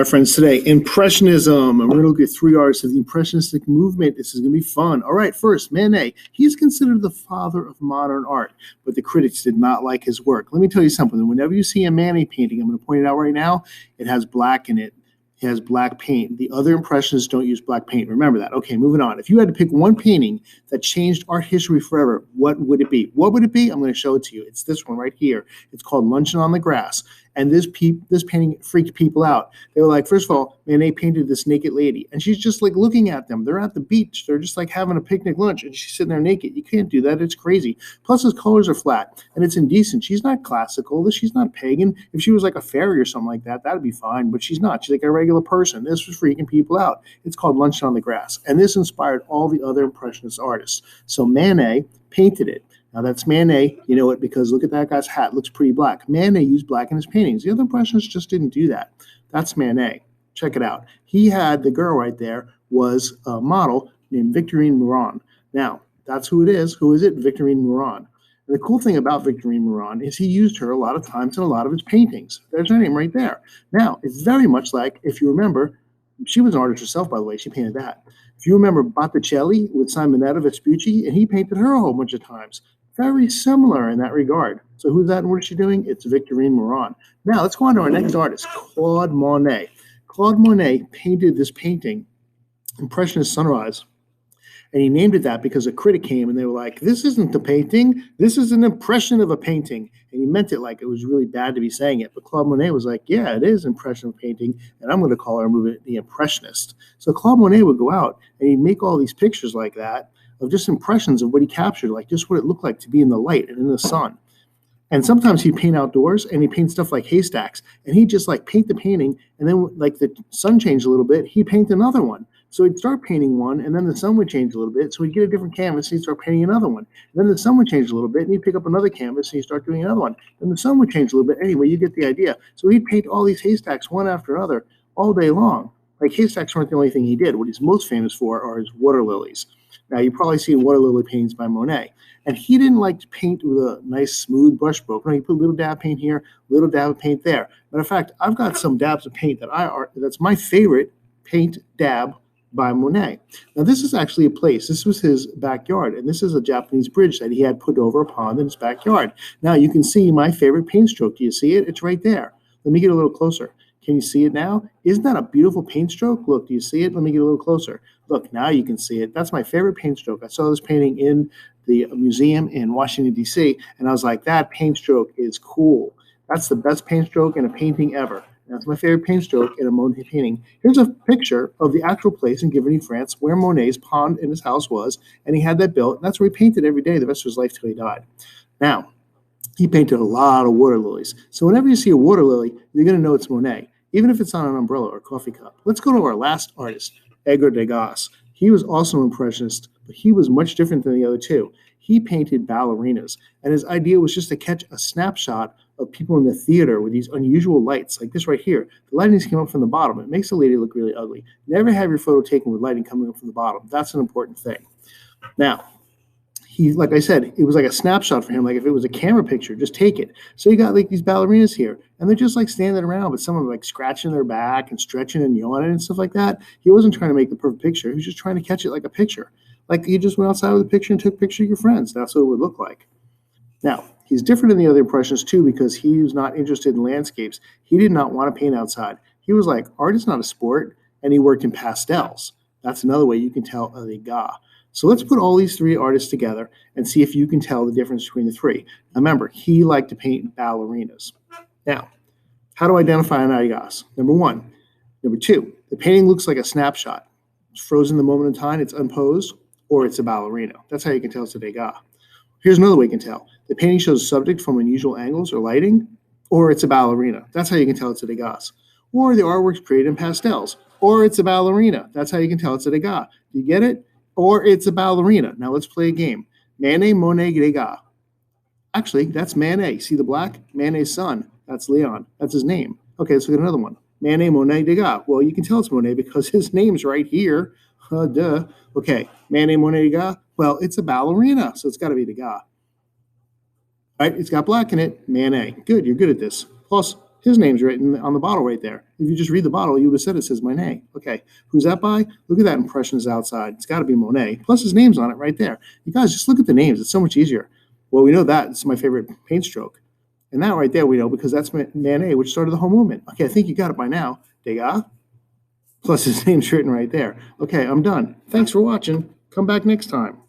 right, friends, today, Impressionism. And we're going to look at three artists of the Impressionistic movement. This is going to be fun. All right, first, Manet. He's considered the father of modern art, but the critics did not like his work. Let me tell you something. Whenever you see a Manet painting, I'm going to point it out right now, it has black in it. It has black paint. The other Impressionists don't use black paint. Remember that. Okay, moving on. If you had to pick one painting that changed art history forever, what would it be? What would it be? I'm going to show it to you. It's this one right here. It's called Luncheon on the Grass. And this painting freaked people out. They were like, first of all, Manet painted this naked lady, and she's just like looking at them. They're at the beach. They're just like having a picnic lunch, and she's sitting there naked. You can't do that. It's crazy. Plus, his colors are flat, and it's indecent. She's not classical. She's not pagan. If she was like a fairy or something like that, that'd be fine, but she's not. She's like a regular person. This was freaking people out. It's called Luncheon on the Grass, and this inspired all the other Impressionist artists. So Manet painted it. Now, that's Manet. You know it because look at that guy's hat. It looks pretty black. Manet used black in his paintings. The other Impressionists just didn't do that. That's Manet. Check it out. He had the girl right there was a model named Victorine Morin. Now, that's who it is. Who is it? Victorine Morin. And the cool thing about Victorine Morin is he used her a lot of times in a lot of his paintings. There's her name right there. Now, it's very much like, if you remember, she was an artist herself, by the way. She painted that. If you remember Botticelli with Simonetta Vespucci, and he painted her a whole bunch of times. Very similar in that regard. So who's that and what is she doing? It's Victorine Morin. Now let's go on to our next artist, Claude Monet. Claude Monet painted this painting, Impressionist Sunrise, and he named it that because a critic came and they were like, this isn't a painting, this is an impression of a painting. And he meant it like it was really bad to be saying it. But Claude Monet was like, yeah, it is impression of painting, and I'm going to call our movement the Impressionist. So Claude Monet would go out and he'd make all these pictures like that, of just impressions of what he captured, like just what it looked like to be in the light and in the sun. And sometimes he'd paint outdoors and he'd paint stuff like haystacks, and he'd just like paint the painting, and then like the sun changed a little bit, he'd paint another one. So he'd start painting one, and then the sun would change a little bit, so he'd get a different canvas and he'd start painting another one. And then the sun would change a little bit, and he'd pick up another canvas and he'd start doing another one. Then the sun would change a little bit. Anyway, you get the idea. So he'd paint all these haystacks one after another all day long. Like haystacks weren't the only thing he did. What he's most famous for are his water lilies. Now, you've probably seen water lily paintings by Monet. And he didn't like to paint with a nice, smooth brush stroke. No, he put a little dab of paint here, a little dab of paint there. Matter of fact, I've got some dabs of paint that's my favorite paint dab by Monet. Now, this is actually a place. This was his backyard, and this is a Japanese bridge that he had put over a pond in his backyard. Now, you can see my favorite paint stroke. Do you see it? It's right there. Let me get a little closer. Can you see it now? Isn't that a beautiful paint stroke? Look, do you see it? Let me get a little closer. Look, now you can see it. That's my favorite paint stroke. I saw this painting in the museum in Washington, D.C., and I was like, that paint stroke is cool. That's the best paint stroke in a painting ever. That's my favorite paint stroke in a Monet painting. Here's a picture of the actual place in Giverny, France, where Monet's pond in his house was, and he had that built, and that's where he painted every day the rest of his life till he died. Now, he painted a lot of water lilies. So whenever you see a water lily, you're going to know it's Monet, even if it's on an umbrella or coffee cup. Let's go to our last artist, Edgar Degas. He was also an Impressionist, but he was much different than the other two. He painted ballerinas, and his idea was just to catch a snapshot of people in the theater with these unusual lights, like this right here. The lightings came up from the bottom. It makes the lady look really ugly. Never have your photo taken with lighting coming up from the bottom. That's an important thing. Now, like I said, it was like a snapshot for him. Like if it was a camera picture, just take it. So you got like these ballerinas here, and they're just like standing around, but some of them like scratching their back and stretching and yawning and stuff like that. He wasn't trying to make the perfect picture. He was just trying to catch it like a picture. Like you just went outside with a picture and took a picture of your friends. That's what it would look like. Now, he's different than the other Impressionists too because he was not interested in landscapes. He did not want to paint outside. He was like, art is not a sport, and he worked in pastels. That's another way you can tell a Degas. So let's put all these three artists together and see if you can tell the difference between the three. Now remember, he liked to paint ballerinas. Now, how to identify an Degas? Number one. Number two, the painting looks like a snapshot. It's frozen the moment in time, it's unposed, or it's a ballerina. That's how you can tell it's a Degas. Here's another way you can tell. The painting shows a subject from unusual angles or lighting, or it's a ballerina. That's how you can tell it's a Degas. Or the artwork's created in pastels, or it's a ballerina. That's how you can tell it's a Degas. Do you get it? Or it's a ballerina. Now let's play a game. Manet, Monet, Degas. Actually, that's Manet. See the black? Manet's son. That's Leon. That's his name. Okay, let's look at another one. Manet, Monet, Degas. Well, you can tell it's Monet because his name's right here. Duh. Okay, Manet, Monet, Degas. Well, it's a ballerina, so it's got to be Degas. Right? It's got black in it. Manet. Good. You're good at this. Plus, His name's written on the bottle right there. If you just read the bottle, you would have said it says Manet. Okay, who's that by? Look at that Impressionist outside. It's got to be Monet. Plus his name's on it right there. You guys, just look at the names. It's so much easier. Well, we know that. It's my favorite paint stroke. And that right there we know because that's Manet, which started the whole movement. Okay, I think you got it by now. Degas. Plus his name's written right there. Okay, I'm done. Thanks for watching. Come back next time.